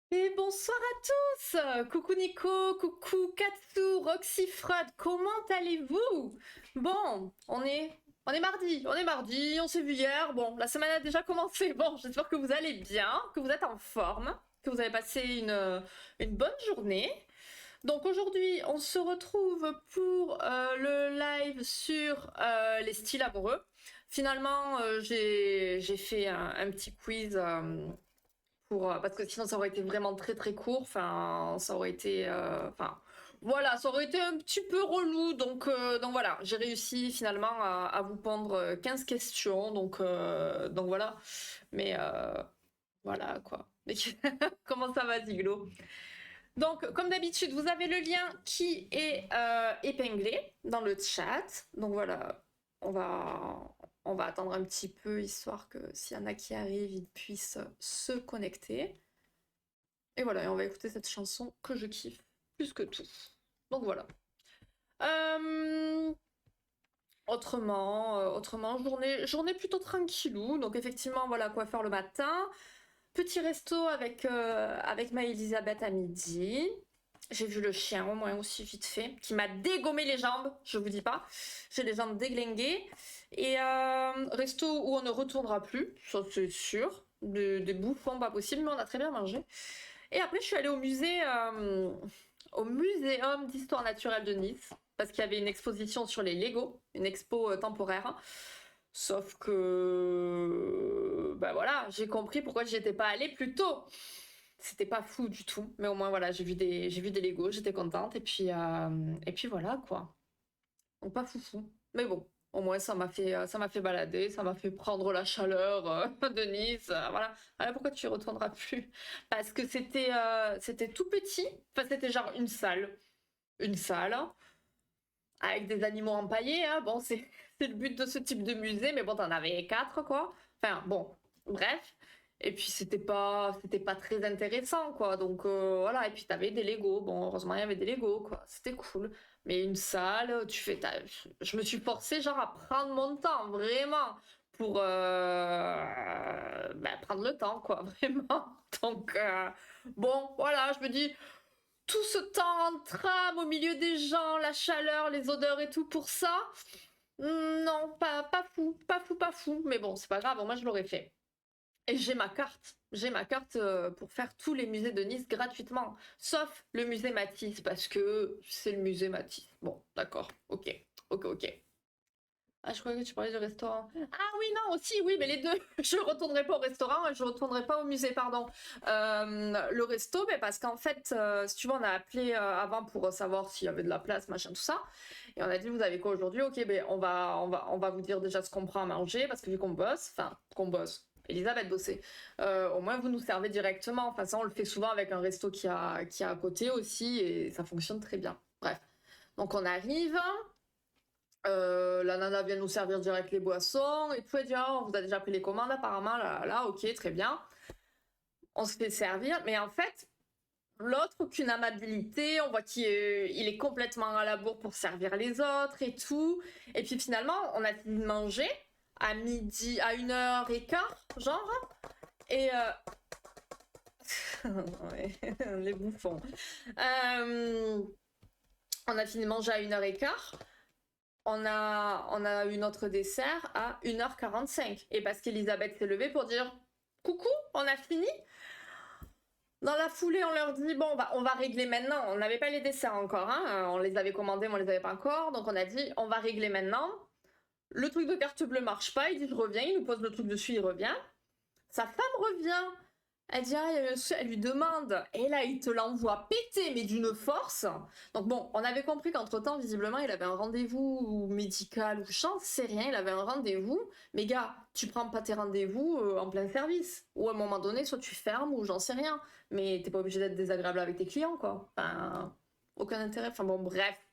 Et bonsoir à tous! Coucou Nico, coucou Katsu, Roxy Freud, comment allez-vous? Bon, on est mardi, on s'est vu hier, bon, la semaine a déjà commencé, bon, j'espère que vous allez bien, que vous êtes en forme, que vous avez passé une bonne journée. Donc aujourd'hui, on se retrouve pour le live sur les styles amoureux. Finalement, j'ai fait un petit quiz parce que sinon ça aurait été vraiment très très court, enfin ça aurait été voilà, ça aurait été un petit peu relou, donc voilà, j'ai réussi finalement à vous pondre 15 questions, donc voilà, mais voilà quoi. Comment ça va Ziglo? Donc comme d'habitude, vous avez le lien qui est épinglé dans le chat, donc voilà, on va, on va attendre un petit peu histoire que s'il y en a qui arrivent, ils puissent se connecter. Et voilà, et on va écouter cette chanson que je kiffe plus que tout. Donc voilà. Euh, autrement, journée plutôt tranquillou. Donc effectivement, voilà quoi faire le matin. Petit resto avec ma Elisabeth à midi. J'ai vu le chien au moins aussi vite fait, qui m'a dégommé les jambes, je vous dis pas. J'ai les jambes déglinguées. Et resto où on ne retournera plus, ça c'est sûr. Des bouffons pas possible, mais on a très bien mangé. Et après, je suis allée au Muséum d'Histoire naturelle de Nice, parce qu'il y avait une exposition sur les Lego, une expo temporaire. Sauf que, bah voilà, j'ai compris pourquoi j'y étais pas allée plus tôt. C'était pas fou du tout, mais au moins voilà, j'ai vu des Lego, j'étais contente, et puis voilà quoi. Donc pas foufou. Mais bon, au moins ça m'a fait balader, ça m'a fait prendre la chaleur de Nice. Voilà. Alors pourquoi tu y retourneras plus? Parce que c'était tout petit. Enfin, c'était genre une salle avec des animaux empaillés. Hein. Bon, c'est le but de ce type de musée, mais bon, t'en avais quatre quoi. Enfin bon, bref. Et puis c'était pas très intéressant quoi. Donc voilà. Et puis t'avais des Lego. Bon, heureusement il y avait des Lego quoi. C'était cool. Mais une salle, je me suis forcée genre à prendre mon temps vraiment pour prendre le temps quoi vraiment. Donc bon voilà, je me dis tout ce temps en tram au milieu des gens, la chaleur, les odeurs et tout pour ça. Non, pas fou, pas fou, pas fou. Mais bon, c'est pas grave, moi je l'aurais fait. Et j'ai ma carte. J'ai ma carte pour faire tous les musées de Nice gratuitement. Sauf le musée Matisse, parce que c'est le musée Matisse. Bon, d'accord, ok, ok, ok. Ah, je croyais que tu parlais du restaurant. Ah oui, non, aussi, oui, mais les deux. Je ne retournerai pas au restaurant et je ne retournerai pas au musée, pardon. Le resto, mais parce qu'en fait, si tu veux, on a appelé avant pour savoir s'il y avait de la place, machin, tout ça. Et on a dit, vous avez quoi aujourd'hui? Ok, ben on va vous dire déjà ce qu'on prend à manger, parce que vu qu'on bosse, enfin, qu'on bosse. Elisabeth bossait. Au moins, vous nous servez directement. Enfin, ça, on le fait souvent avec un resto qui a à côté aussi, et ça fonctionne très bien. Bref. Donc, on arrive. La nana vient nous servir direct les boissons et tout. Elle dit ah, on vous a déjà pris les commandes apparemment. Là, ok, très bien. On se fait servir, mais en fait, l'autre, aucune amabilité. On voit il est complètement à la bourre pour servir les autres et tout. Et puis finalement, on a fini de manger à midi, à 1h15, genre. Et ouais, les bouffons. Euh, on a fini de manger à 1h15. On a eu notre dessert à 1h45. Et parce qu'Elisabeth s'est levée pour dire coucou, on a fini. Dans la foulée, on leur dit bon, on va régler maintenant. On n'avait pas les desserts encore, hein. On les avait commandés, mais on les avait pas encore. Donc on a dit on va régler maintenant. Le truc de carte bleue marche pas. Il dit je reviens. Il nous pose le truc dessus, il revient. Sa femme revient. Elle dit, ah, elle lui demande, et là il te l'envoie péter, mais d'une force. Donc bon, on avait compris qu'entre-temps, visiblement, il avait un rendez-vous médical ou j'en sais rien, il avait un rendez-vous. Mais gars, tu prends pas tes rendez-vous en plein service. Ou à un moment donné, soit tu fermes ou j'en sais rien. Mais t'es pas obligé d'être désagréable avec tes clients, quoi. Enfin, aucun intérêt. Enfin bon, bref.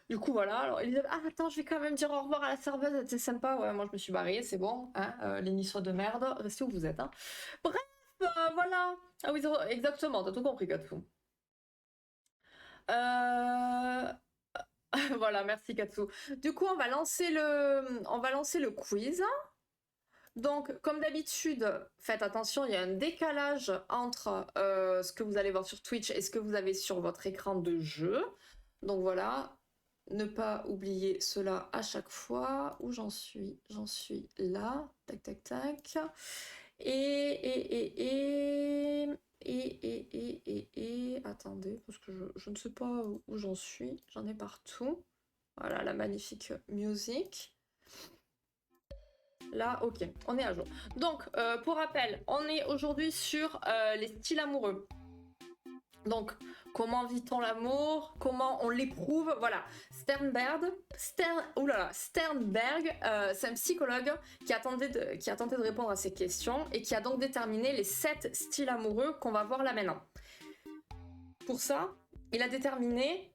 Du coup, voilà. Alors, Elisabeth, ah, attends, je vais quand même dire au revoir à la serveuse, c'était sympa. Ouais, moi je me suis barrée, c'est bon. Hein, les niçois de merde, restez où vous êtes. Hein. Bref, voilà. Ah oui, exactement, t'as tout compris, Katsu. Euh... voilà, merci Katsu. Du coup, on va lancer le quiz. Donc, comme d'habitude, faites attention, il y a un décalage entre ce que vous allez voir sur Twitch et ce que vous avez sur votre écran de jeu. Donc voilà, ne pas oublier cela à chaque fois. Où j'en suis? J'en suis là. Tac, tac, tac. Attendez, parce que je ne sais pas où j'en suis. J'en ai partout. Voilà, la magnifique musique. Là, ok, on est à jour. Donc, pour rappel, on est aujourd'hui sur les styles amoureux. Donc, comment vit-on l'amour? Comment on l'éprouve? Voilà. Sternberg, c'est un psychologue qui a tenté de répondre à ces questions et qui a donc déterminé les 7 styles amoureux qu'on va voir là maintenant. Pour ça, il a déterminé,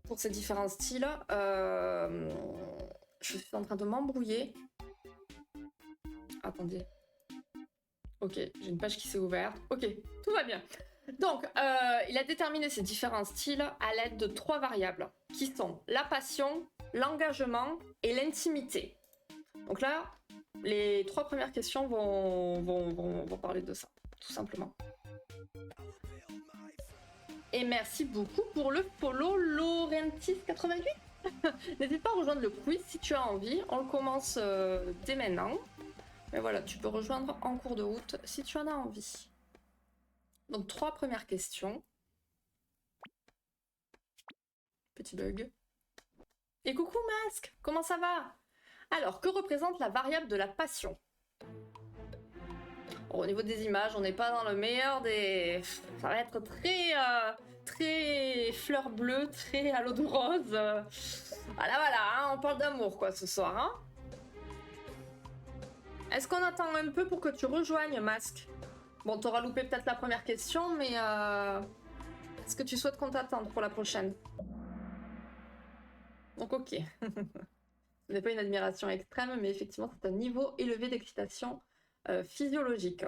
pour ces différents styles, je suis en train de m'embrouiller. Attendez. Ok, j'ai une page qui s'est ouverte. Ok, tout va bien. Donc, il a déterminé ces différents styles à l'aide de 3 variables, qui sont la passion, l'engagement et l'intimité. Donc là, les 3 premières questions vont parler de ça, tout simplement. Et merci beaucoup pour le follow Laurentis88. N'hésite pas à rejoindre le quiz si tu as envie. On le commence dès maintenant. Mais voilà, tu peux rejoindre en cours de route si tu en as envie. Donc, 3 premières questions. Petit bug. Et coucou Masque, comment ça va? Alors, que représente la variable de la passion? Bon, au niveau des images, on n'est pas dans le meilleur des... Ça va être très fleur bleue, très à l'eau de rose. Voilà, hein, on parle d'amour quoi ce soir. Hein. Est-ce qu'on attend un peu pour que tu rejoignes Masque? Bon, t'auras loupé peut-être la première question, mais est-ce que tu souhaites qu'on t'attende pour la prochaine? Donc ok. Ce n'est pas une admiration extrême, mais effectivement, c'est un niveau élevé d'excitation physiologique.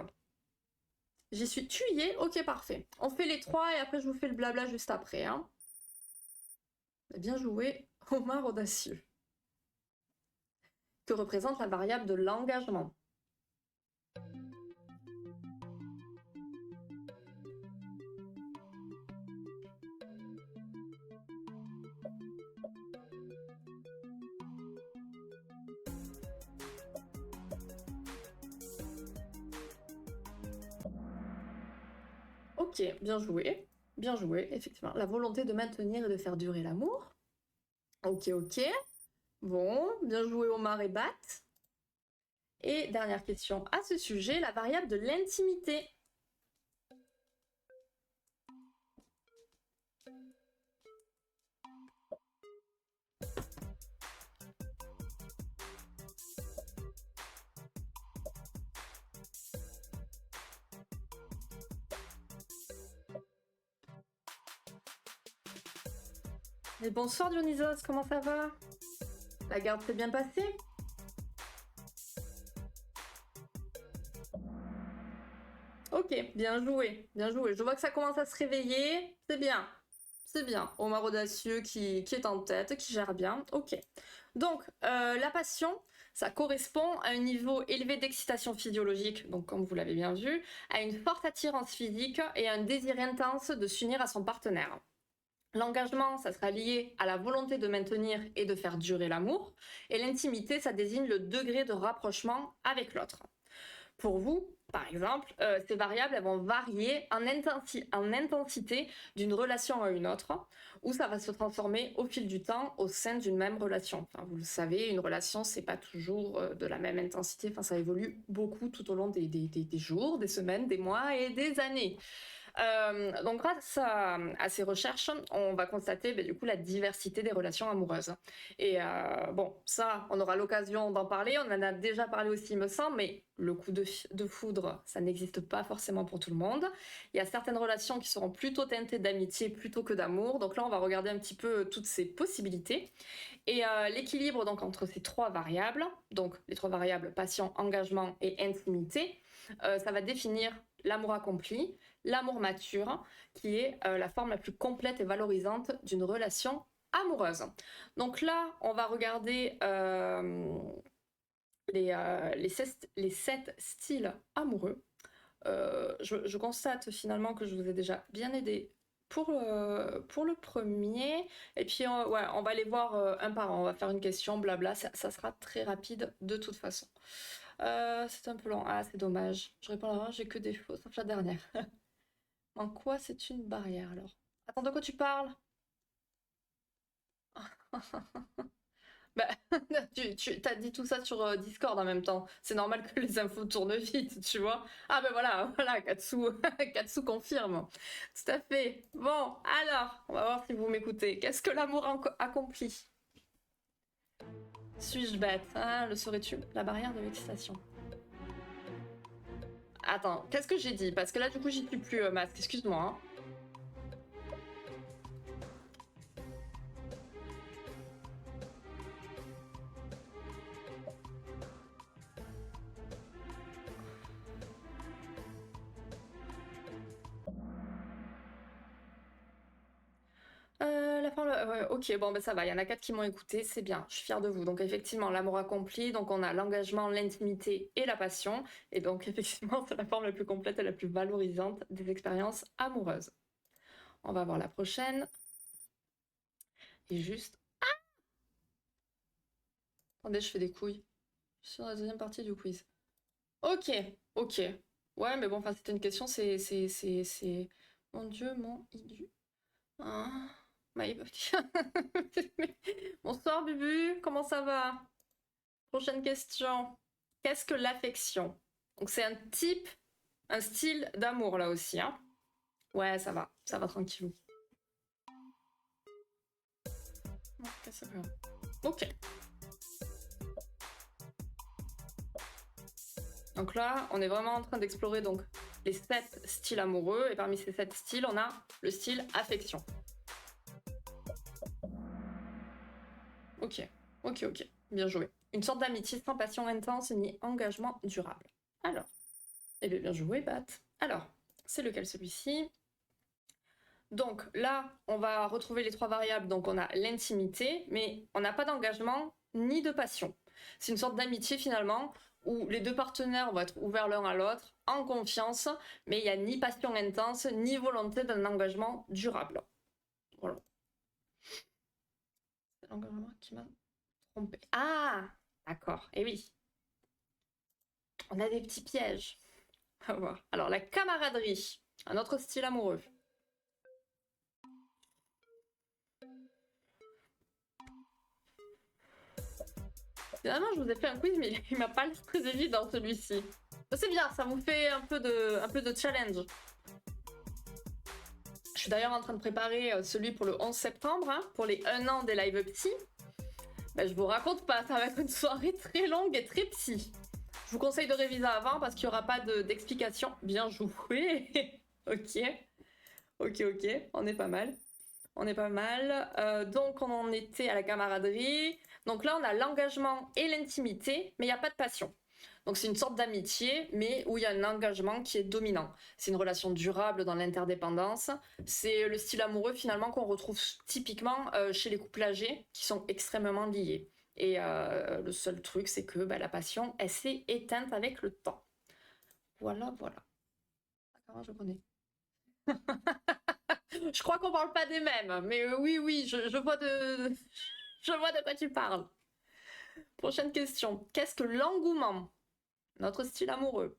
J'y suis. Tu y es? Ok, parfait. On fait les 3 et après je vous fais le blabla juste après. Hein. Bien joué, Omar Audacieux. Que représente la variable de l'engagement? Ok, bien joué, effectivement. La volonté de maintenir et de faire durer l'amour. Ok. Bon, bien joué Omar et Bat. Et dernière question à ce sujet, la variable de l'intimité. Et bonsoir Dionysos, comment ça va? La garde s'est bien passée? Ok, bien joué. Je vois que ça commence à se réveiller, c'est bien. Omar Audacieux qui est en tête, qui gère bien. Ok. Donc, la passion, ça correspond à un niveau élevé d'excitation physiologique, donc comme vous l'avez bien vu, à une forte attirance physique et à un désir intense de s'unir à son partenaire. L'engagement, ça sera lié à la volonté de maintenir et de faire durer l'amour. Et l'intimité, ça désigne le degré de rapprochement avec l'autre. Pour vous, par exemple, ces variables elles vont varier en intensité d'une relation à une autre, ou ça va se transformer au fil du temps au sein d'une même relation. Enfin, vous le savez, une relation, c'est pas toujours de la même intensité, enfin, ça évolue beaucoup tout au long des jours, des semaines, des mois et des années. Donc grâce à ces recherches, on va constater du coup la diversité des relations amoureuses. Et bon, ça, on aura l'occasion d'en parler, on en a déjà parlé aussi, il me semble, mais le coup de foudre, ça n'existe pas forcément pour tout le monde. Il y a certaines relations qui seront plutôt teintées d'amitié plutôt que d'amour. Donc là, on va regarder un petit peu toutes ces possibilités. Et l'équilibre donc entre ces 3 variables, donc les 3 variables passion, engagement et intimité, ça va définir l'amour accompli, l'amour mature, qui est la forme la plus complète et valorisante d'une relation amoureuse. Donc là, on va regarder les 7 styles amoureux. Je constate finalement que je vous ai déjà bien aidé pour le premier. Et puis, ouais, on va les voir un par un. On va faire une question, blabla. Ça sera très rapide de toute façon. C'est un peu long. Ah, c'est dommage. Je réponds à la j'ai que des faux, sauf la dernière. En quoi c'est une barrière alors? Attends, de quoi tu parles? Bah, tu t'as dit tout ça sur Discord en même temps. C'est normal que les infos tournent vite, tu vois. Ah ben voilà, voilà, Katsu, Katsu confirme. Tout à fait. Bon, alors, on va voir si vous m'écoutez. Qu'est-ce que l'amour accomplit? Suis-je bête? Ah, le saurais-tu? La barrière de l'excitation. Attends, qu'est-ce que j'ai dit? Parce que là, du coup, j'y suis plus, masque. Excuse-moi. Hein. La fin, ouais, ok, bon, ben ça va, il y en a 4 qui m'ont écouté, c'est bien, je suis fière de vous. Donc, effectivement, l'amour accompli, donc on a l'engagement, l'intimité et la passion. Et donc, effectivement, c'est la forme la plus complète et la plus valorisante des expériences amoureuses. On va voir la prochaine. Et juste. Attendez, je fais des couilles. Je suis sur la deuxième partie du quiz. Ok, ok. Ouais, mais bon, enfin, c'était une question, c'est. Mon Dieu, mon idu. Hein Bonsoir Bubu, comment ça va? Prochaine question. Qu'est-ce que l'affection? Donc c'est un type, un style d'amour là aussi. Hein. Ouais, ça va tranquillou. Ok. Donc là, on est vraiment en train d'explorer donc les 7 styles amoureux et parmi ces 7 styles, on a le style affection. Ok, ok. Bien joué. Une sorte d'amitié sans passion intense ni engagement durable. Alors, eh bien joué, Bat. Alors, c'est lequel celui-ci? Donc là, on va retrouver les 3 variables. Donc on a l'intimité, mais on n'a pas d'engagement ni de passion. C'est une sorte d'amitié finalement où les 2 partenaires vont être ouverts l'un à l'autre, en confiance, mais il n'y a ni passion intense, ni volonté d'un engagement durable. Voilà. C'est l'engagement qui m'a trompé. Ah, d'accord. Et oui. On a des petits pièges. On va voir. Alors la camaraderie, un autre style amoureux. Finalement, je vous ai fait un quiz, mais il m'a pas l'air très évident celui-ci. C'est bien, ça vous fait un peu de challenge. Je suis d'ailleurs en train de préparer celui pour le 11 septembre, hein, pour les 1 an des live psy. Ben, je vous raconte pas, ça va être une soirée très longue et très psy. Je vous conseille de réviser avant parce qu'il n'y aura pas d'explication. Bien joué. Ok, on est pas mal. Donc on en était à la camaraderie. Donc là on a l'engagement et l'intimité, mais il n'y a pas de passion. Donc c'est une sorte d'amitié, mais où il y a un engagement qui est dominant. C'est une relation durable dans l'interdépendance. C'est le style amoureux finalement qu'on retrouve typiquement chez les couples âgés qui sont extrêmement liés. Et le seul truc, c'est que la passion, elle s'est éteinte avec le temps. Voilà. Comment je connais Je crois qu'on parle pas des mêmes, mais oui, je vois je vois de quoi tu parles. Prochaine question. Qu'est-ce que l'engouement? Notre style amoureux.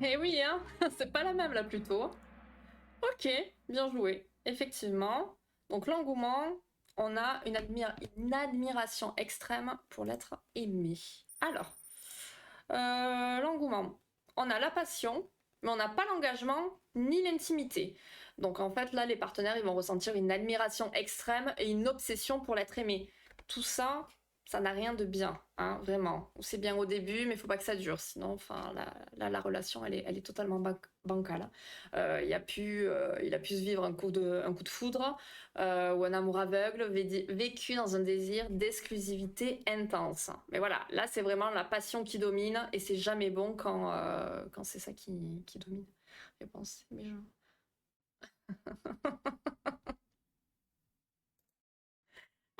Eh oui, hein, c'est pas la même là plutôt. Ok, bien joué. Effectivement. Donc l'engouement, on a une admiration extrême pour l'être aimé. Alors, l'engouement. On a la passion, mais on n'a pas l'engagement ni l'intimité. Donc en fait, là, les partenaires, ils vont ressentir une admiration extrême et une obsession pour l'être aimé. Tout ça, ça n'a rien de bien, hein, vraiment. C'est bien au début, mais il faut pas que ça dure, sinon, enfin, la relation, elle est totalement bancale. Il a pu se vivre un coup de foudre ou un amour aveugle, vécu dans un désir d'exclusivité intense. Mais voilà, là, c'est vraiment la passion qui domine, et c'est jamais bon quand c'est ça qui domine. Je pense, mais je...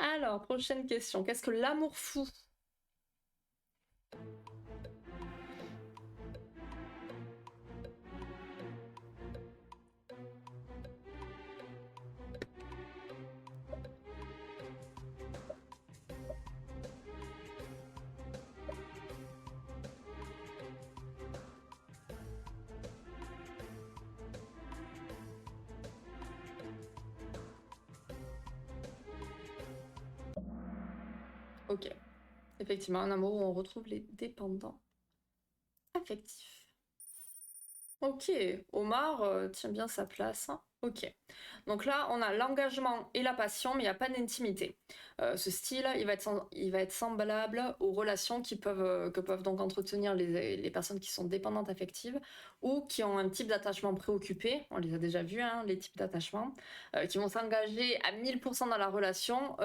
Alors, prochaine question. Qu'est-ce que l'amour fou? Ok. Effectivement, un amour où on retrouve les dépendants affectifs. Ok, Omar tient bien sa place, hein. Ok. Donc là, on a l'engagement et la passion, mais il n'y a pas d'intimité. Ce style, il va être semblable aux relations que peuvent donc entretenir les personnes qui sont dépendantes affectives ou qui ont un type d'attachement préoccupé. On les a déjà vus, hein, les types d'attachement, qui vont s'engager à 1000% dans la relation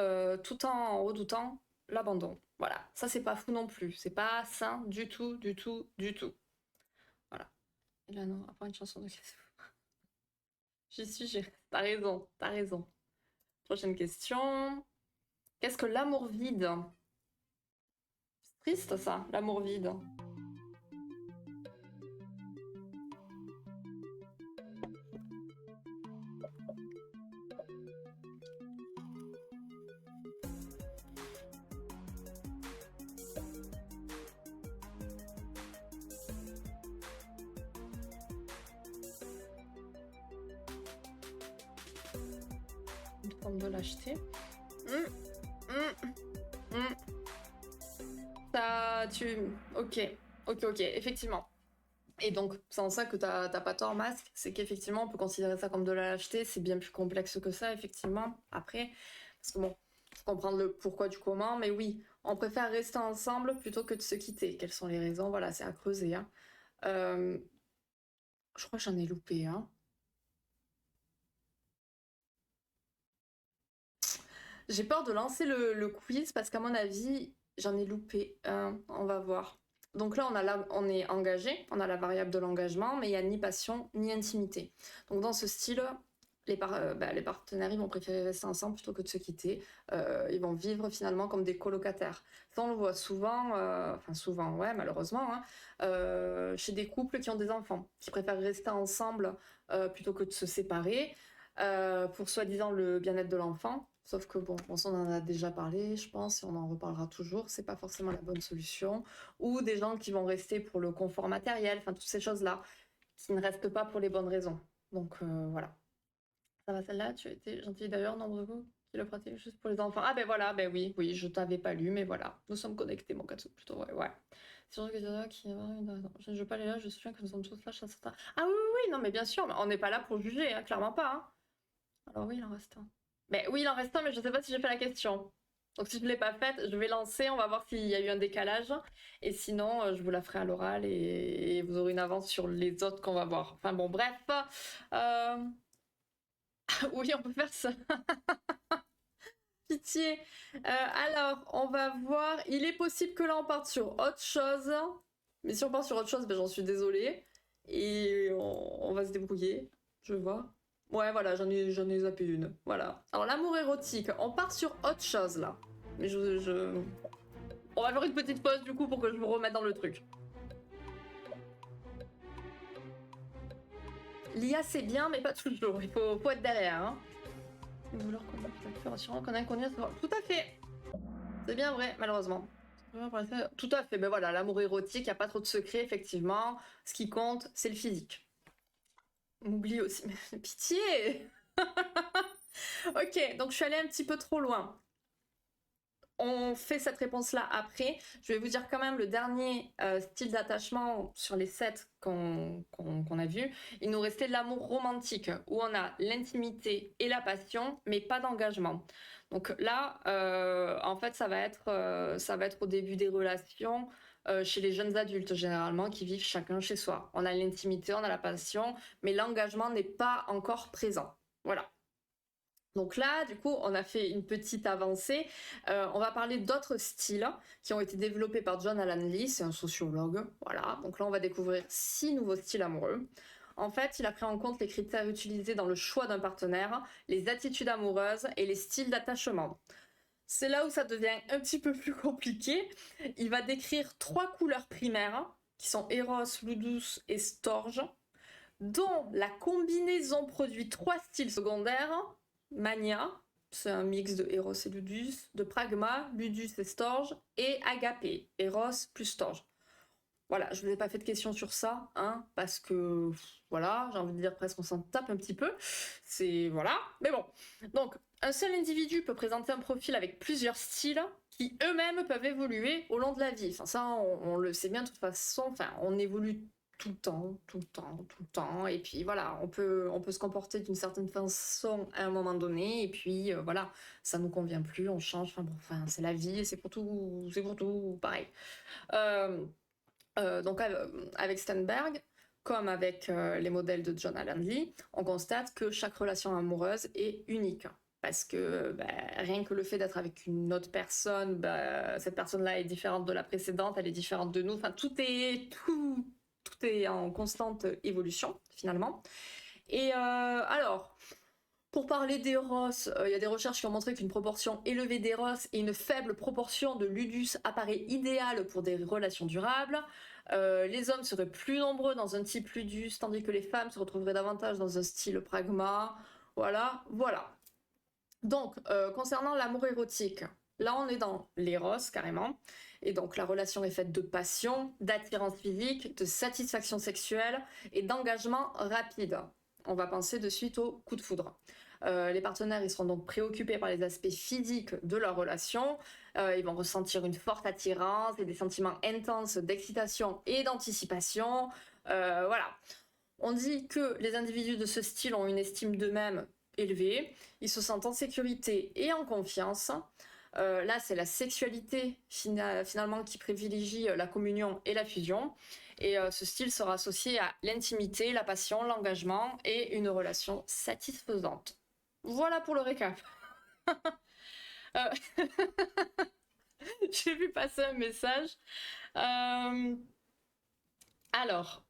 tout en redoutant l'abandon. Voilà, ça c'est pas fou non plus. C'est pas sain du tout, du tout, du tout. Voilà. Et là, non, après une chanson de Cassou. J'y suis, t'as raison, t'as raison. Prochaine question. Qu'est-ce que l'amour vide? C'est triste ça, l'amour vide. Une forme de lâcheté. Ça, tu... Ok, ok, effectivement. Et donc, c'est en ça que t'as pas tort, Masque, c'est qu'effectivement, on peut considérer ça comme de la lâcheté, c'est bien plus complexe que ça, effectivement, après, parce que bon, faut comprendre le pourquoi du comment, mais oui, on préfère rester ensemble plutôt que de se quitter. Quelles sont les raisons? Voilà, c'est à creuser, hein. Je crois que j'en ai loupé, hein. J'ai peur de lancer le quiz parce qu'à mon avis, j'en ai loupé un. On va voir. Donc là, on est engagé, on a la variable de l'engagement, mais il n'y a ni passion ni intimité. Donc dans ce style, les partenaires ils vont préférer rester ensemble plutôt que de se quitter. Ils vont vivre finalement comme des colocataires. Ça, on le voit souvent, enfin souvent, ouais, malheureusement, hein, chez des couples qui ont des enfants, qui préfèrent rester ensemble plutôt que de se séparer pour soi-disant le bien-être de l'enfant. Sauf que bon, on en a déjà parlé, je pense, et on en reparlera toujours. C'est pas forcément la bonne solution. Ou des gens qui vont rester pour le confort matériel, enfin toutes ces choses-là, qui ne restent pas pour les bonnes raisons. Donc voilà. Ça va celle-là, tu as été gentil d'ailleurs, nombreux vous qui le pratiquent juste pour les enfants. Ah ben voilà, ben oui, oui, je t'avais pas lu, mais voilà. Nous sommes connectés, mon Katsu, plutôt, ouais, ouais. C'est sûr que c'est là qui je ne veux pas aller là, je suis sûr que nous sommes tous là, ça. Ah oui, oui, oui, non, mais bien sûr, mais on n'est pas là pour juger, hein, clairement pas, hein. Alors oui, il en reste un. Mais oui, il en reste un, mais je sais pas si j'ai fait la question. Donc si je ne l'ai pas faite, je vais lancer, on va voir s'il y a eu un décalage. Et sinon, je vous la ferai à l'oral et vous aurez une avance sur les autres qu'on va voir. Enfin bon, bref. Euh... oui, on peut faire ça. Pitié. Alors, on va voir. Il est possible que là, on parte sur autre chose. Mais si on part sur autre chose, ben, j'en suis désolée. Et on va se débrouiller. Je vois. Ouais, voilà, j'en ai zappé une. Voilà. Alors, l'amour érotique, on part sur autre chose là. Mais on va faire une petite pause du coup pour que je vous remette dans le truc. L'IA c'est bien, mais pas toujours. Il faut être derrière. Hein. Qu'on a inconnu. Tout à fait. C'est bien vrai, malheureusement. Tout à fait. Ben voilà, l'amour érotique, il n'y a pas trop de secrets, effectivement. Ce qui compte, c'est le physique. M'oublie aussi. Mais pitié. Ok, donc je suis allée un petit peu trop loin. On fait cette réponse-là après. Je vais vous dire quand même le dernier style d'attachement sur les 7 qu'on a vu. Il nous restait l'amour romantique, où on a l'intimité et la passion, mais pas d'engagement. Donc là, en fait, ça va être au début des relations chez les jeunes adultes généralement qui vivent chacun chez soi. On a l'intimité, on a la passion, mais l'engagement n'est pas encore présent. Voilà. Donc là, du coup, on a fait une petite avancée. On va parler d'autres styles qui ont été développés par John Alan Lee, c'est un sociologue. Voilà. Donc là, on va découvrir 6 nouveaux styles amoureux. En fait, il a pris en compte les critères utilisés dans le choix d'un partenaire, les attitudes amoureuses et les styles d'attachement. C'est là où ça devient un petit peu plus compliqué. Il va décrire 3 couleurs primaires, qui sont Eros, Ludus et Storge, dont la combinaison produit 3 styles secondaires, Mania, c'est un mix de Eros et Ludus, de Pragma, Ludus et Storge, et Agapé, Eros plus Storge. Voilà, je ne vous ai pas fait de questions sur ça, hein, parce que, voilà, j'ai envie de dire presque on s'en tape un petit peu. C'est, voilà, mais bon. Donc, un seul individu peut présenter un profil avec plusieurs styles qui eux-mêmes peuvent évoluer au long de la vie. Enfin, ça, on le sait bien de toute façon, enfin, on évolue tout le temps, tout le temps, tout le temps. Et puis voilà, on peut se comporter d'une certaine façon à un moment donné, et puis voilà, ça nous convient plus, on change. Enfin bon, enfin, c'est la vie, c'est pour tout pareil. Donc avec Stenberg, comme avec les modèles de John Alan Lee, on constate que chaque relation amoureuse est unique. Parce que rien que le fait d'être avec une autre personne, cette personne-là est différente de la précédente, elle est différente de nous. Enfin, tout est en constante évolution, finalement. Et alors, pour parler d'Eros, il y a des recherches qui ont montré qu'une proportion élevée d'Eros et une faible proportion de Ludus apparaît idéale pour des relations durables. Les hommes seraient plus nombreux dans un type Ludus, tandis que les femmes se retrouveraient davantage dans un style Pragma. Voilà, voilà. Donc, concernant l'amour érotique, là on est dans l'éros carrément. Et donc la relation est faite de passion, d'attirance physique, de satisfaction sexuelle et d'engagement rapide. On va penser de suite au coup de foudre. Les partenaires ils seront donc préoccupés par les aspects physiques de leur relation. Ils vont ressentir une forte attirance et des sentiments intenses d'excitation et d'anticipation. Voilà. On dit que les individus de ce style ont une estime d'eux-mêmes élevée, ils se sentent en sécurité et en confiance. Là, c'est la sexualité finalement qui privilégie la communion et la fusion. Et ce style sera associé à l'intimité, la passion, l'engagement et une relation satisfaisante. Voilà pour le récap. Euh, J'ai vu passer un message. Alors,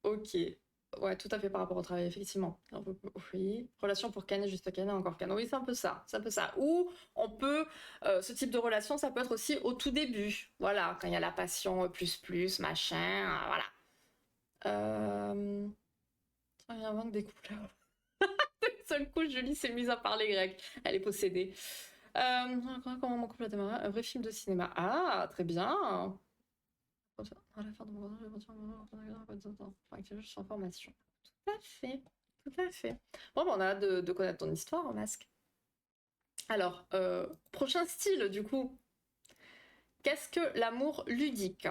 ok. Ouais, tout à fait par rapport au travail, effectivement. Oui. Relation pour Ken, juste Ken et encore Ken. Oui, c'est un peu ça. C'est un peu ça. Ou on peut, ce type de relation, ça peut être aussi au tout début. Voilà, quand il y a la passion plus, machin, voilà. Il manque des couples. D'un seul coup, Julie s'est mise à parler grec. Elle est possédée. Comment mon couple a démarré? Un vrai film de cinéma. Ah, très bien. Sans formation. Tout à fait. Tout à fait. Bon, on a hâte de connaître ton histoire, Masque. Alors, prochain style, du coup. Qu'est-ce que l'amour ludique?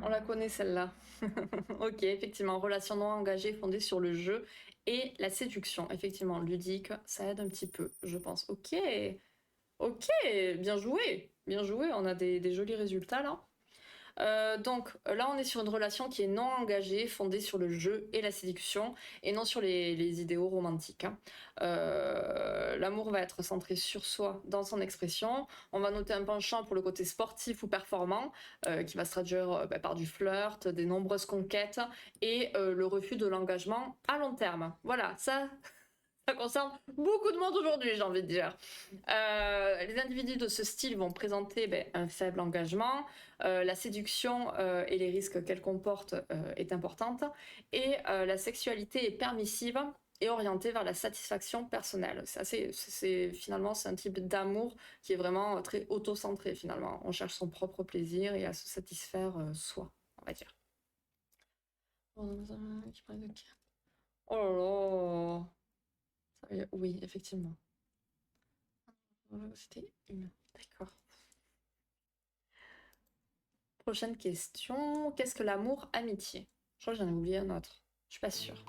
On la connaît celle-là. Ok, effectivement, relation non engagée fondée sur le jeu et la séduction. Effectivement, ludique, ça aide un petit peu, je pense. Ok, ok, bien joué, on a des jolis résultats là. Donc là, on est sur une relation qui est non engagée, fondée sur le jeu et la séduction, et non sur les idéaux romantiques. Hein. L'amour va être centré sur soi dans son expression. On va noter un penchant pour le côté sportif ou performant, qui va se traduire par du flirt, des nombreuses conquêtes, et le refus de l'engagement à long terme. Voilà, ça concerne beaucoup de monde aujourd'hui, j'ai envie de dire. Les individus de ce style vont présenter un faible engagement, la séduction et les risques qu'elle comporte est importante, et la sexualité est permissive et orientée vers la satisfaction personnelle. Finalement, c'est un type d'amour qui est vraiment très auto-centré finalement. On cherche son propre plaisir et à se satisfaire soi, on va dire. Oh là là. Oui, effectivement. C'était une. D'accord. Prochaine question. Qu'est-ce que l'amour amitié? Je crois que j'en ai oublié un autre. Je suis pas sûre.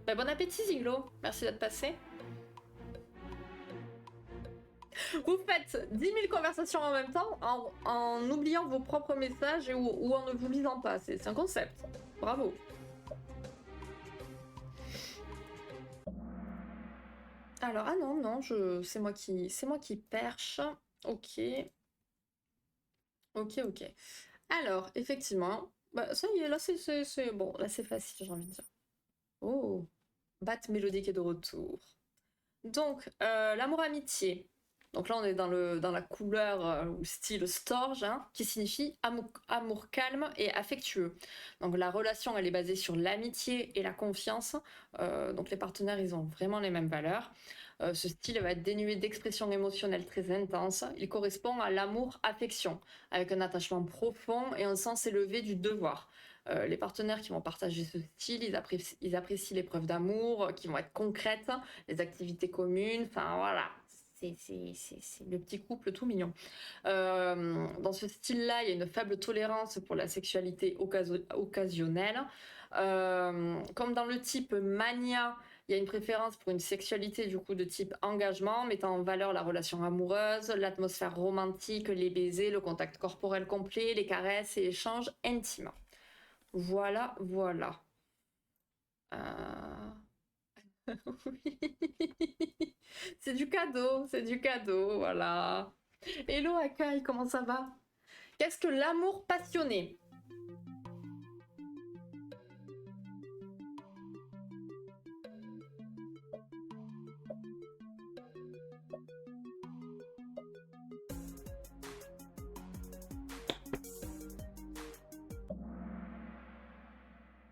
Bah, bon appétit, Ziglo. Merci d'être passé. Vous faites 10 000 conversations en même temps en oubliant vos propres messages ou en ne vous lisant pas. C'est un concept. Bravo. Alors, ah non, non, c'est moi qui perche. Ok, ok. Alors, effectivement, bah, ça y est, là, bon, là, c'est facile, j'ai envie de dire. Oh, Batte mélodique est de retour. Donc, l'amour-amitié. Donc là, on est dans la couleur ou style storge, hein, qui signifie amour calme et affectueux. Donc la relation, elle est basée sur l'amitié et la confiance. Donc les partenaires, ils ont vraiment les mêmes valeurs. Ce style va être dénué d'expressions émotionnelles très intenses. Il correspond à l'amour-affection, avec un attachement profond et un sens élevé du devoir. Les partenaires qui vont partager ce style, ils apprécient les preuves d'amour, qui vont être concrètes, les activités communes, enfin voilà. C'est le petit couple tout mignon. Dans ce style-là, il y a une faible tolérance pour la sexualité occasionnelle. Comme dans le type mania, il y a une préférence pour une sexualité du coup de type engagement, mettant en valeur la relation amoureuse, l'atmosphère romantique, les baisers, le contact corporel complet, les caresses et échanges intimes. Voilà, voilà. Oui. C'est du cadeau, voilà. Hello Akai, comment ça va? Qu'est-ce que l'amour passionné?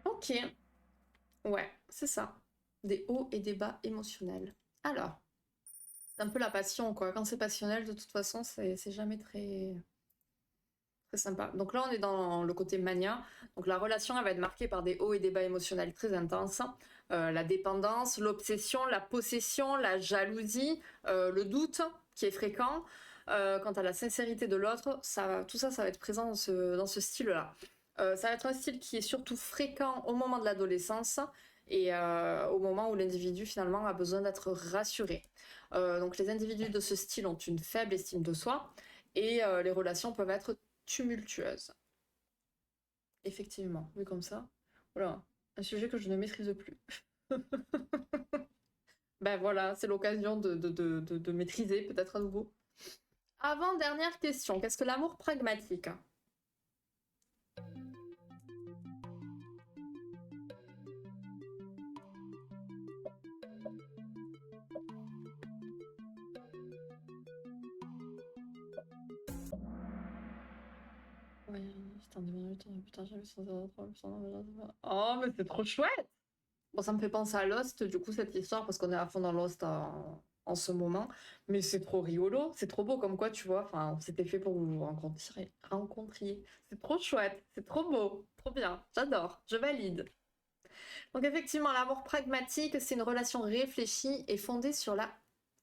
Ok, ouais, c'est ça. Des hauts et des bas émotionnels. Alors, c'est un peu la passion, quoi. Quand c'est passionnel, de toute façon, c'est jamais très sympa. Donc là, on est dans le côté mania. Donc la relation, elle va être marquée par des hauts et des bas émotionnels très intenses. La dépendance, l'obsession, la possession, la jalousie, le doute qui est fréquent. Quant à la sincérité de l'autre, tout ça, ça va être présent dans ce style-là. Ça va être un style qui est surtout fréquent au moment de l'adolescence et au moment où l'individu finalement a besoin d'être rassuré. Donc les individus de ce style ont une faible estime de soi et les relations peuvent être tumultueuse. Effectivement, vu comme ça. Voilà, un sujet que je ne maîtrise plus. Ben voilà, c'est l'occasion de maîtriser peut-être à nouveau. Avant-dernière question, qu'est-ce que l'amour pragmatique? Ouais, putain, putain, j'ai vu ça, oh, mais c'est trop chouette! Bon, ça me fait penser à Lost, du coup, cette histoire, parce qu'on est à fond dans Lost en ce moment. Mais c'est trop rigolo, c'est trop beau comme quoi, tu vois. Enfin, c'était fait pour que vous vous rencontriez. C'est trop chouette, c'est trop beau, trop bien. J'adore, je valide. Donc, effectivement, l'amour pragmatique, c'est une relation réfléchie et fondée sur la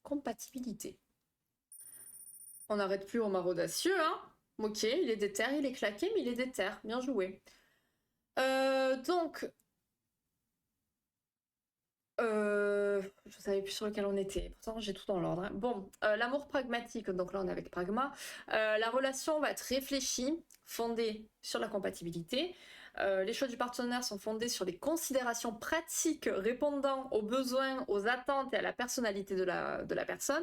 compatibilité. On n'arrête plus au mari audacieux, hein. Ok, il est déter, il est claqué, mais il est déter. Bien joué. Donc, je savais plus sur lequel on était. Pourtant, j'ai tout dans l'ordre, hein. Bon, l'amour pragmatique, donc là on est avec pragma. La relation va être réfléchie, fondée sur la compatibilité. Les choix du partenaire sont fondés sur les considérations pratiques répondant aux besoins, aux attentes et à la personnalité de la personne.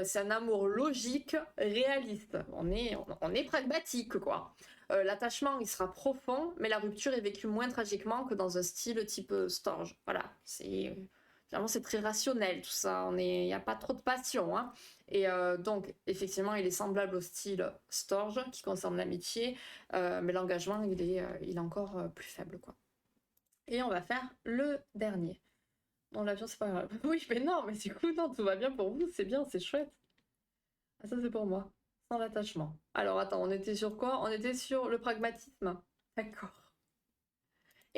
C'est un amour logique, réaliste. On est pragmatique, quoi. L'attachement, il sera profond, mais la rupture est vécue moins tragiquement que dans un style type Storge. Voilà, finalement c'est très rationnel tout ça. Il n'y a pas trop de passion, hein. Et donc effectivement, il est semblable au style Storge qui concerne l'amitié, mais l'engagement il est encore plus faible, quoi. Et on va faire le dernier. Non, l'avion c'est pas grave. Oui, mais non, mais du coup non, tout va bien pour vous, c'est bien, c'est chouette. Ah, ça c'est pour moi. Sans l'attachement. Alors attends, on était sur quoi? On était sur le pragmatisme. D'accord.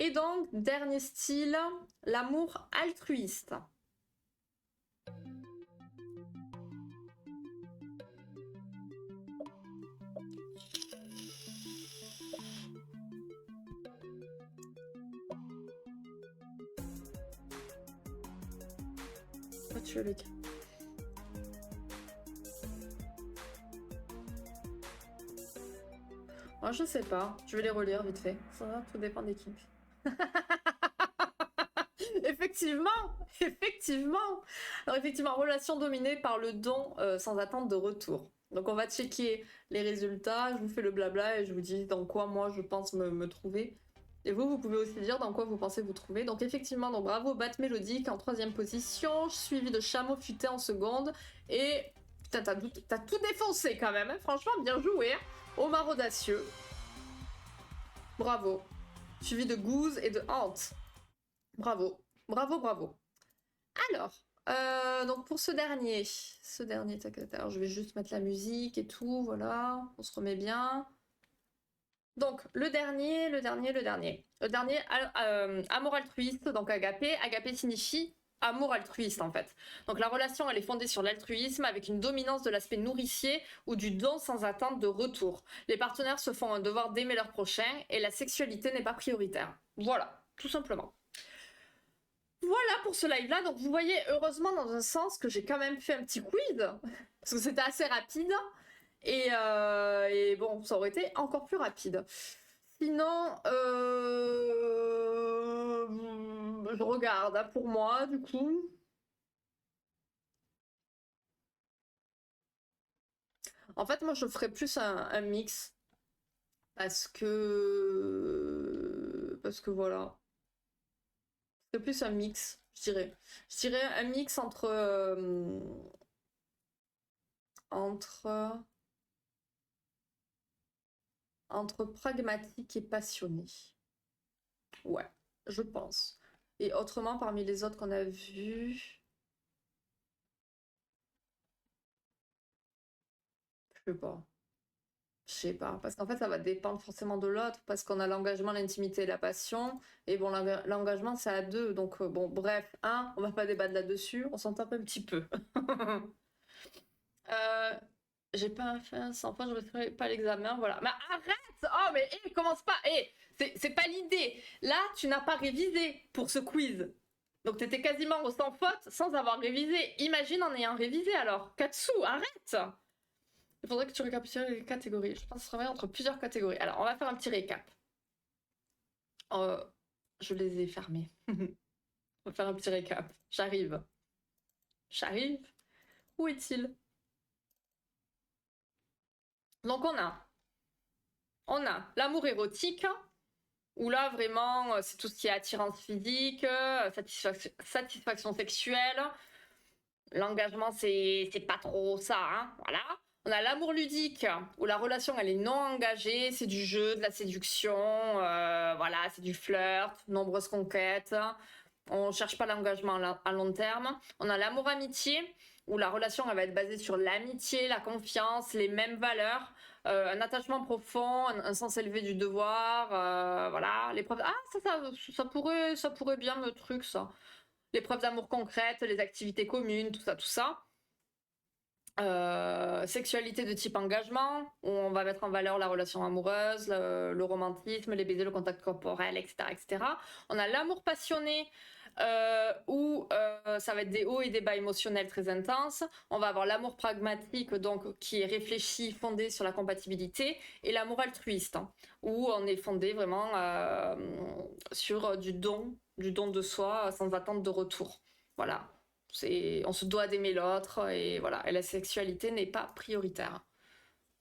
Et donc, dernier style, l'amour altruiste. Oh, tu veux le... Moi, je sais pas. Je vais les relire vite fait. Ça va, tout dépend des kinks. Effectivement, effectivement. Alors effectivement, relation dominée par le don sans attente de retour. Donc on va checker les résultats, je vous fais le blabla et je vous dis dans quoi moi je pense me trouver. Et vous pouvez aussi dire dans quoi vous pensez vous trouver. Donc effectivement, donc bravo Bat Mélodique en 3e position, suivi de Chameau Futé en seconde. Et putain, t'as tout défoncé quand même, hein. Franchement, bien joué. Hein. Omar Audacieux. Bravo. Suivi de Goose et de Hante. Bravo. Bravo, bravo. Alors, donc pour ce dernier, alors je vais juste mettre la musique et tout, voilà, on se remet bien. Donc, le dernier, amour altruiste, donc agapé. Agapé signifie amour altruiste en fait. Donc la relation elle est fondée sur l'altruisme avec une dominance de l'aspect nourricier ou du don sans attente de retour. Les partenaires se font un devoir d'aimer leur prochain et la sexualité n'est pas prioritaire. Voilà, tout simplement. Voilà pour ce live là, donc vous voyez heureusement dans un sens que j'ai quand même fait un petit quiz, parce que c'était assez rapide, et bon ça aurait été encore plus rapide. Sinon, je regarde hein, pour moi du coup. En fait moi je ferais plus un mix, parce que voilà. C'est plus un mix, je dirais. Je dirais un mix entre pragmatique et passionné. Ouais, je pense. Et autrement, parmi les autres qu'on a vus, je sais pas. Je sais pas. Parce qu'en fait, ça va dépendre forcément de l'autre, parce qu'on a l'engagement, l'intimité et la passion. Et bon, l'engagement, c'est à deux. Donc, bon, bref, on va pas débattre là-dessus. On s'en tape un petit peu. Euh, j'ai pas fait un sans faute, je ne pas l'examen, voilà. Mais arrête! Oh, mais commence pas! C'est pas l'idée! Là, tu n'as pas révisé pour ce quiz. Donc t'étais quasiment au sans faute sans avoir révisé. Imagine en ayant révisé alors. Katsu, arrête! Il faudrait que tu récapitules les catégories. Je pense travailler entre plusieurs catégories. Alors, on va faire un petit récap. Je les ai fermés. On va faire un petit récap. J'arrive. J'arrive. Où est-il? Donc on a l'amour érotique, où là vraiment c'est tout ce qui est attirance physique, satisfaction sexuelle. L'engagement c'est pas trop ça, hein, voilà. On a l'amour ludique, où la relation elle est non engagée, c'est du jeu, de la séduction, voilà, c'est du flirt, nombreuses conquêtes. On cherche pas l'engagement à long terme. On a l'amour amitié, où la relation elle va être basée sur l'amitié, la confiance, les mêmes valeurs, un attachement profond, un sens élevé du devoir, voilà. L'épreuve, ça pourrait bien me truc ça. Les preuves d'amour concrètes, les activités communes, tout ça, tout ça. Sexualité de type engagement, où on va mettre en valeur la relation amoureuse, le romantisme, les baisers, le contact corporel, etc. etc. On a l'amour passionné, où ça va être des hauts et des bas émotionnels très intenses. On va avoir l'amour pragmatique, donc qui est réfléchi, fondé sur la compatibilité, et l'amour altruiste, hein, où on est fondé vraiment sur du don de soi sans attente de retour. Voilà. On se doit d'aimer l'autre et voilà. Et la sexualité n'est pas prioritaire.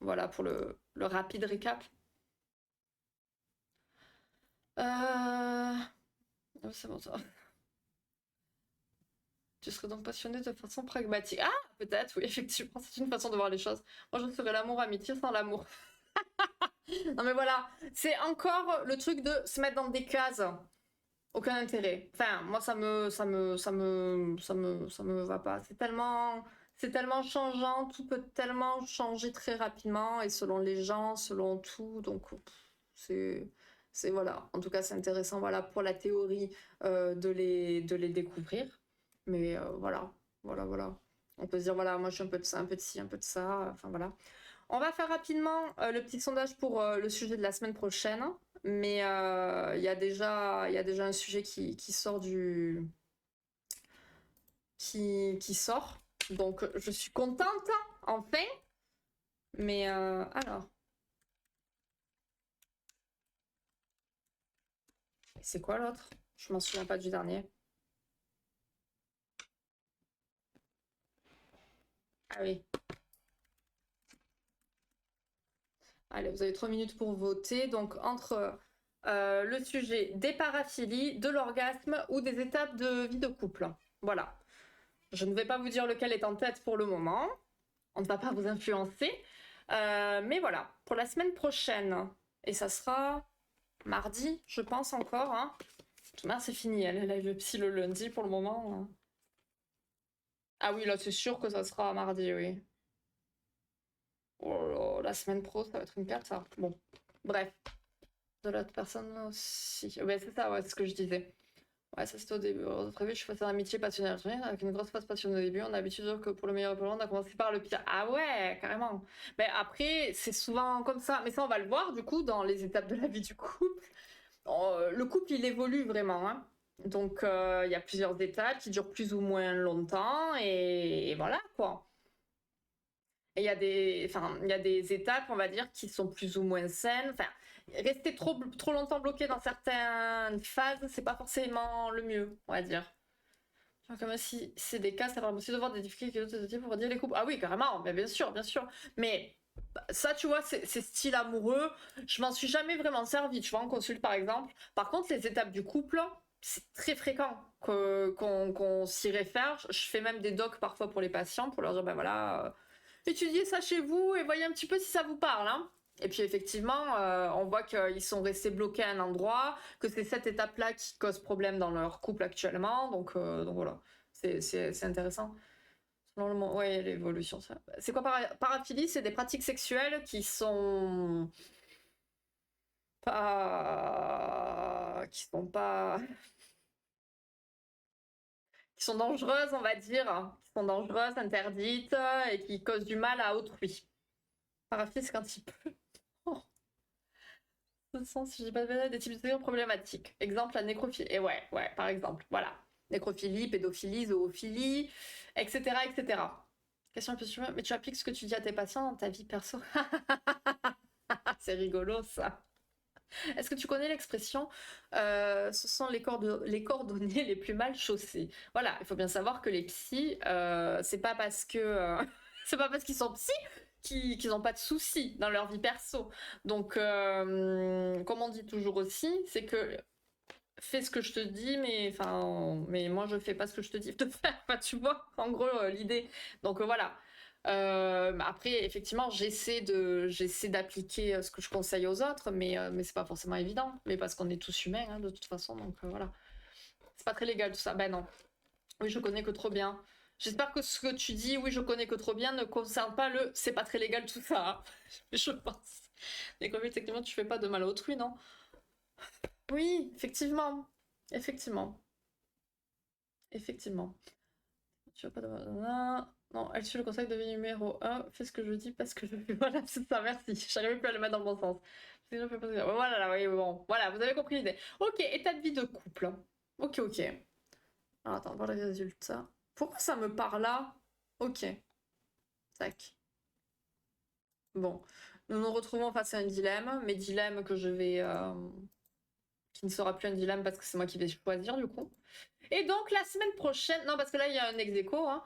Voilà pour le rapide récap. C'est bon ça. Tu serais donc passionné de façon pragmatique. Ah, peut-être, oui, effectivement, c'est une façon de voir les choses. Moi, je serais l'amour amitié sans l'amour. Non mais voilà, c'est encore le truc de se mettre dans des cases. Aucun intérêt. Enfin, moi ça me va pas. C'est tellement changeant, tout peut tellement changer très rapidement et selon les gens, selon tout. Donc c'est C'est voilà, en tout cas c'est intéressant voilà pour la théorie de les découvrir. Mais voilà, voilà. On peut se dire voilà, moi je suis un peu de ça, un peu de ci, un peu de ça, enfin voilà. On va faire rapidement le petit sondage pour le sujet de la semaine prochaine, mais il y a déjà un sujet qui sort qui sort, donc je suis contente enfin. Mais alors, c'est quoi l'autre? Je m'en souviens pas du dernier. Ah oui. Allez, vous avez 3 minutes pour voter. Donc, entre le sujet des paraphilies, de l'orgasme ou des étapes de vie de couple. Voilà. Je ne vais pas vous dire lequel est en tête pour le moment. On ne va pas vous influencer. Mais voilà, pour la semaine prochaine, et ça sera mardi, je pense encore. Hein. Demain, c'est fini. Elle live le psy le lundi pour le moment. Hein. Ah oui, là, c'est sûr que ça sera mardi, oui. Oh là, la semaine pro, ça va être une cata. Bon, bref. De l'autre personne aussi. Ouais, c'est ça, ouais, c'est ce que je disais. Ouais, ça c'était au début. Très vite, je suis passée d'un amitié passionnée avec une grosse phase passionnée au début. On a l'habitude de dire que pour le meilleur et pour le pire, on a commencé par le pire. Ah ouais, carrément. Mais après, c'est souvent comme ça. Mais ça, on va le voir du coup dans les étapes de la vie du couple. Le couple, il évolue vraiment. Hein. Donc, il y a plusieurs étapes qui durent plus ou moins longtemps. Et voilà, quoi. Et il y a des étapes, on va dire, qui sont plus ou moins saines. Enfin, rester trop longtemps bloqué dans certaines phases, c'est pas forcément le mieux, on va dire. Comme si c'est des cas, ça va aussi de voir des difficultés pour dire les couples. Ah oui, carrément, bien sûr, bien sûr. Mais ça, tu vois, c'est style amoureux. Je m'en suis jamais vraiment servi, tu vois, en consulte par exemple. Par contre, les étapes du couple, c'est très fréquent qu'on s'y réfère. Je fais même des docs parfois pour les patients pour leur dire, ben voilà, étudiez ça chez vous et voyez un petit peu si ça vous parle. Hein. Et puis effectivement, on voit qu'ils sont restés bloqués à un endroit, que c'est cette étape-là qui cause problème dans leur couple actuellement. Donc voilà, c'est intéressant. Selon le ouais, l'évolution. C'est quoi paraphilie? C'est des pratiques sexuelles qui sont pas qui sont dangereuses, on va dire, hein. Qui sont dangereuses, interdites et qui causent du mal à autrui. Paraphilie, c'est quand il peut. Oh. Sens, si j'ai pas de bêtises, des types de délire problématiques. Exemple, la nécrophilie. Et ouais, par exemple, voilà. Nécrophilie, pédophilie, zoophilie, etc., etc. Question un peu suivante, mais tu appliques ce que tu dis à tes patients dans ta vie perso? C'est rigolo, ça. Est-ce que tu connais l'expression ce sont les cordonniers les plus mal chaussés? Voilà, il faut bien savoir que les psys, c'est pas parce que c'est pas parce qu'ils sont psys qu'ils n'ont pas de soucis dans leur vie perso. Donc, comme on dit toujours aussi, c'est que fais ce que je te dis, mais moi je fais pas ce que je te dis de faire. Enfin, tu vois, en gros l'idée. Donc voilà. Après, effectivement, j'essaie d'appliquer ce que je conseille aux autres, mais c'est pas forcément évident. Mais parce qu'on est tous humains, hein, de toute façon, donc voilà. C'est pas très légal tout ça. Ben non. Oui, je connais que trop bien. J'espère que ce que tu dis, oui, je connais que trop bien, ne concerne pas le c'est pas très légal tout ça. Hein. Je pense. Mais comme techniquement, tu fais pas de mal à autrui, non? Oui, effectivement. Effectivement. Effectivement. Tu veux pas de... Non, elle suit le conseil de vie numéro 1. Fais ce que je dis parce que je... Voilà, c'est ça, merci. J'arrivais plus à le mettre dans le bon sens. Voilà, là, oui, bon. Voilà, vous avez compris l'idée. Ok, état de vie de couple. Ok. Alors, attends, voir les résultats. Pourquoi ça me parle là? Ok. Tac. Bon. Nous nous retrouvons face à un dilemme. Mais dilemme que je vais... qui ne sera plus un dilemme parce que c'est moi qui vais choisir, du coup. Et donc, la semaine prochaine... Non, parce que là, il y a un ex-aequo, hein.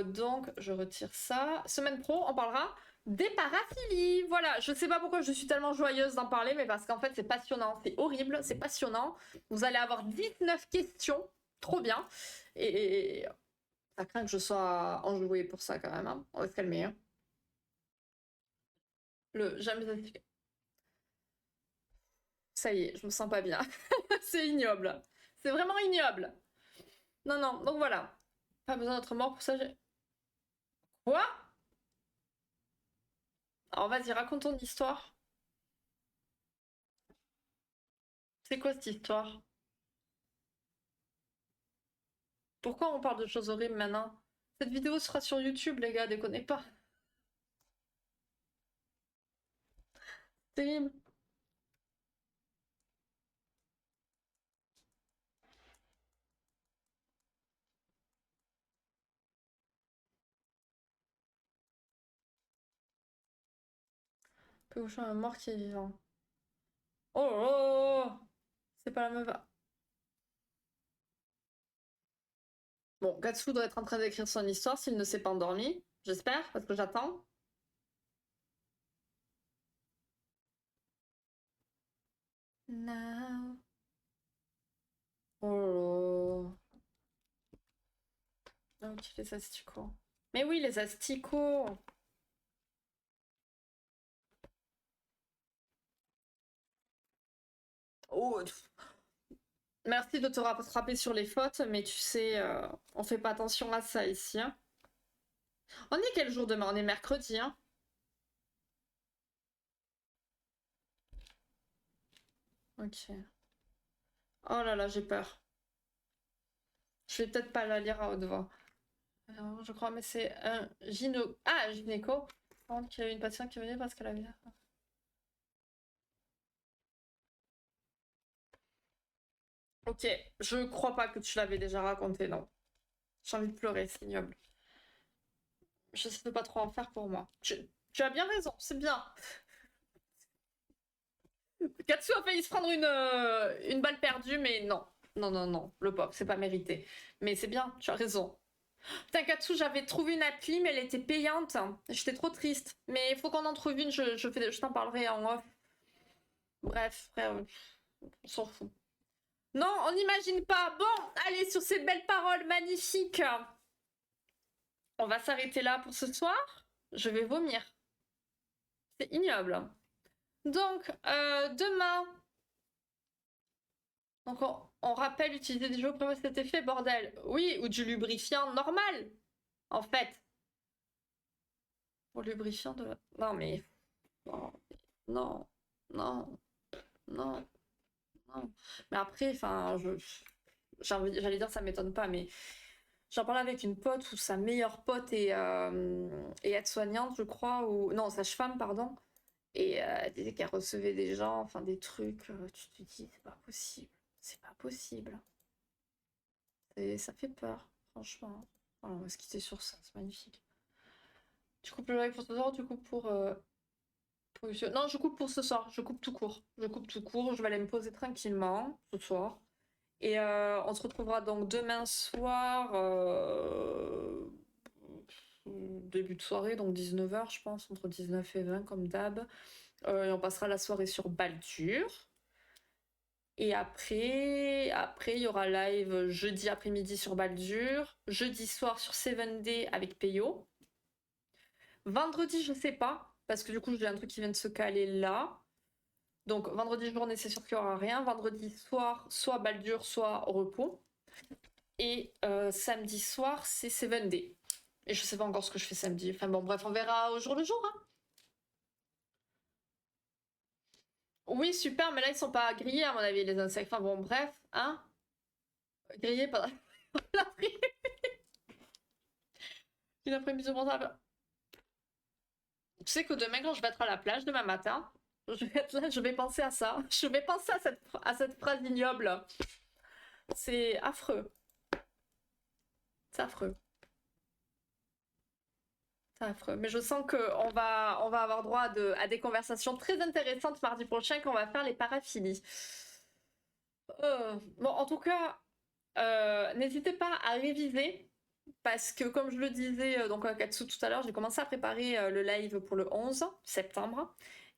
Donc, je retire ça. Semaine pro, on parlera des paraphilies. Voilà, je sais pas pourquoi je suis tellement joyeuse d'en parler, mais parce qu'en fait, c'est passionnant. C'est horrible, c'est passionnant. Vous allez avoir 19 questions. Trop bien. Et ça craint que je sois enjouée pour ça, quand même. Hein. On va se calmer. Hein. J'aime les... Ça y est, je me sens pas bien. C'est ignoble. C'est vraiment ignoble. Non. Donc voilà. Pas besoin d'être mort pour ça. Quoi? Alors vas-y, raconte ton histoire. C'est quoi cette histoire? Pourquoi on parle de choses horribles maintenant? Cette vidéo sera sur YouTube, les gars, déconnez pas. Terrible. Péouchon, un mort qui est vivant. Oh là là. C'est pas la meuf. Bon, Gatsu doit être en train d'écrire son histoire s'il ne s'est pas endormi. J'espère, parce que j'attends. Now. Oh là là. Ok, les asticots. Mais oui, les asticots. Oh, merci de te rattraper sur les fautes, mais tu sais, on fait pas attention à ça ici, hein. On est quel jour demain? On est mercredi, hein. Ok. Oh là là, j'ai peur. Je vais peut-être pas la lire à haute voix. Alors, je crois, mais c'est un gynéco. Qu'il y avait une patiente qui venait parce qu'elle avait... Ok, je crois pas que tu l'avais déjà raconté, non. J'ai envie de pleurer, c'est ignoble. Je sais pas trop en faire pour moi. Tu as bien raison, c'est bien. Katsu a failli se prendre une balle perdue, mais non. Non, non, non, le pauvre, c'est pas mérité. Mais c'est bien, tu as raison. Putain, Katsu, j'avais trouvé une appli, mais elle était payante. J'étais trop triste. Mais il faut qu'on en trouve une, je t'en parlerai en off. Bref, frère, on s'en fout. Non, on n'imagine pas. Bon, allez, sur ces belles paroles magnifiques, on va s'arrêter là pour ce soir. Je vais vomir. C'est ignoble. Donc, demain, donc on rappelle utiliser des jeux prévoit cet effet, bordel. Oui, ou du lubrifiant normal, en fait. Pour lubrifiant de... Non, mais... Non, non, non, non, non. Mais après, enfin, j'allais dire ça m'étonne pas, mais j'en parlais avec une pote où sa meilleure pote est aide-soignante, je crois, ou... Non, sage-femme, pardon. Et elle disait qu'elle recevait des gens, enfin des trucs, tu te dis, c'est pas possible. C'est pas possible. Ça fait peur, franchement. Voilà, on va se quitter sur ça, c'est magnifique. Tu coupes le live pour ce soir ou tu coupes pour... Non, je coupe pour ce soir, je coupe tout court. Je coupe tout court, je vais aller me poser tranquillement ce soir. Et on se retrouvera donc demain soir, début de soirée, donc 19h je pense, entre 19 et 20 comme d'hab. Et on passera la soirée sur Baldur. Et après, il y aura live jeudi après-midi sur Baldur, jeudi soir sur 7day avec Peyo. Vendredi, je sais pas, parce que du coup, j'ai un truc qui vient de se caler là. Donc, vendredi journée, c'est sûr qu'il n'y aura rien. Vendredi soir, soit Baldur, soit repos. Et samedi soir, c'est 7day. Et je sais pas encore ce que je fais samedi. Enfin bon, bref, on verra au jour le jour, hein. Oui, super, mais là, ils sont pas grillés, à mon avis, les insectes. Enfin bon, bref, hein. Grillés pendant l'après-midi. Une après-midi portable. Tu sais que demain, quand je vais être à la plage, demain matin, je vais être là, je vais penser à ça. Je vais penser à cette phrase ignoble. C'est affreux. C'est affreux. C'est affreux. Mais je sens qu'on va, on va avoir droit à des conversations très intéressantes mardi prochain quand on va faire les paraphilies. Bon, en tout cas, n'hésitez pas à réviser. Parce que comme je le disais donc à Katsu tout à l'heure, j'ai commencé à préparer le live pour le 11 septembre.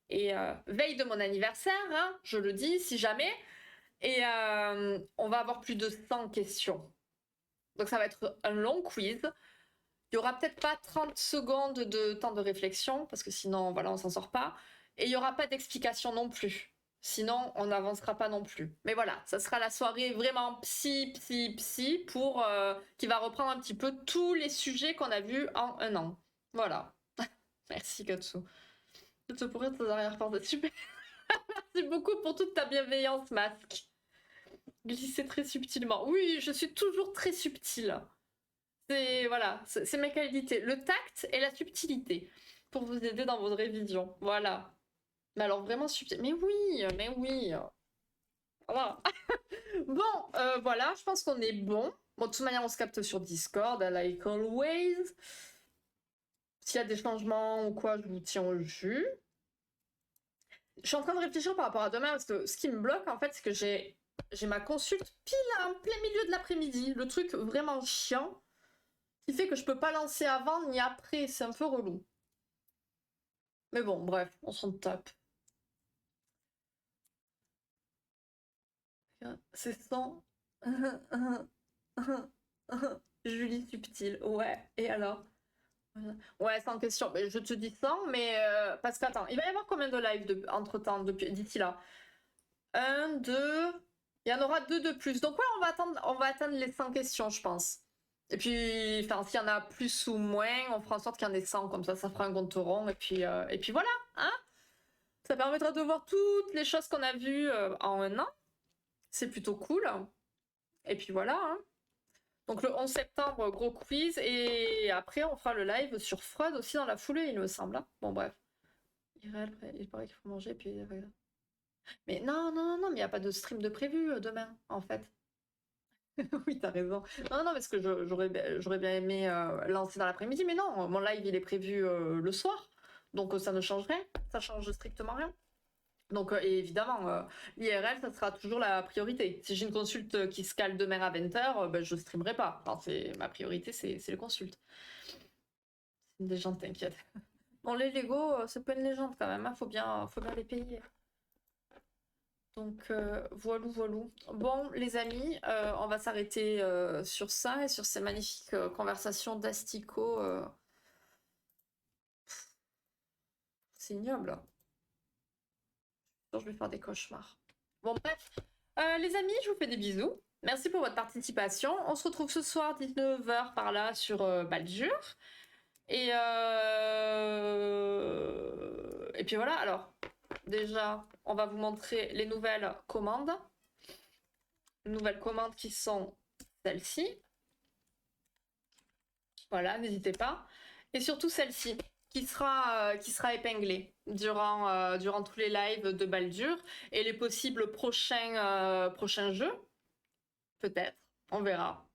Et veille de mon anniversaire, hein, je le dis, si jamais. Et on va avoir plus de 100 questions. Donc ça va être un long quiz. Il y aura peut-être pas 30 secondes de temps de réflexion, parce que sinon, voilà, on s'en sort pas. Et il y aura pas d'explication non plus. Sinon, on n'avancera pas non plus. Mais voilà, ça sera la soirée vraiment psy, pour qui va reprendre un petit peu tous les sujets qu'on a vus en un an. Voilà. Merci, Katsu. De te pourrir tes arrière-pensées. Super. Merci beaucoup pour toute ta bienveillance, Masque. Glisser très subtilement. Oui, je suis toujours très subtile. C'est voilà, c'est mes qualités. Le tact et la subtilité pour vous aider dans vos révisions. Voilà. Mais alors vraiment subtil. Mais oui, mais oui. Voilà. Bon, voilà, je pense qu'on est bon. Bon, de toute manière, on se capte sur Discord, like always. S'il y a des changements ou quoi, je vous tiens au jus. Je suis en train de réfléchir par rapport à demain, parce que ce qui me bloque, en fait, c'est que j'ai ma consulte pile en plein milieu de l'après-midi. Le truc vraiment chiant, qui fait que je peux pas lancer avant ni après. C'est un peu relou. Mais bon, bref, on s'en tape. C'est sans... Julie Subtil, ouais, et alors? Ouais, sans question. Mais je te dis sans, mais parce qu'attends, il va y avoir combien de lives entre-temps d'ici là? Un, deux. Il y en aura deux de plus. Donc ouais, on va atteindre les 100 questions, je pense. Et puis, enfin, s'il y en a plus ou moins, on fera en sorte qu'il y en ait 100, comme ça fera un compte rond. Et puis voilà, hein? Ça permettra de voir toutes les choses qu'on a vues en un an. C'est plutôt cool. Et puis voilà, hein. Donc le 11 septembre, gros quiz, et après on fera le live sur Freud aussi dans la foulée, il me semble. Hein. Bon bref. Il paraît qu'il faut manger, puis... Mais non, mais il n'y a pas de stream de prévu demain, en fait. Oui, t'as raison. Non, parce que j'aurais bien aimé lancer dans l'après-midi, mais non, mon live il est prévu le soir, donc ça ne change rien, ça change strictement rien. Donc et évidemment, l'IRL, ça sera toujours la priorité. Si j'ai une consulte qui se cale demain à 20h, ben, je streamerai pas. Enfin, ma priorité, c'est le consulte. C'est une légende, t'inquiète. Bon, les Lego, c'est pas une légende quand même, hein. Faut bien les payer. Donc voilou. Bon les amis, on va s'arrêter sur ça et sur ces magnifiques conversations d'Astico. C'est ignoble. Je vais faire des cauchemars. Bon bref, les amis, je vous fais des bisous. Merci pour votre participation. On se retrouve ce soir 19h par là sur Baldur. Et puis voilà, alors déjà, on va vous montrer les nouvelles commandes. Nouvelles commandes qui sont celles-ci. Voilà, n'hésitez pas. Et surtout celle-ci, qui sera épinglée durant tous les lives de Baldur et les possibles prochains jeux. Peut-être, on verra.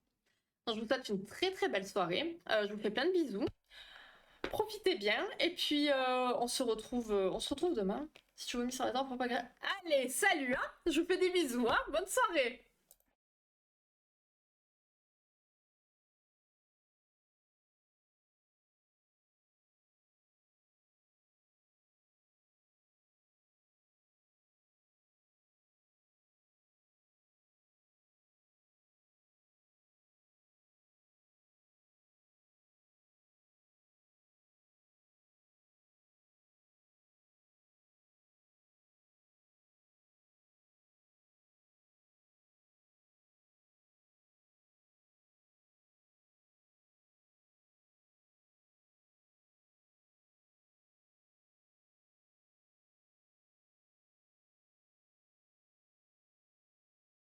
Donc, je vous souhaite une très très belle soirée. Je vous fais plein de bisous. Profitez bien et puis on se retrouve demain. Si tu veux me sur les dents pour pas... Allez, salut, hein. Je vous fais des bisous, hein. Bonne soirée.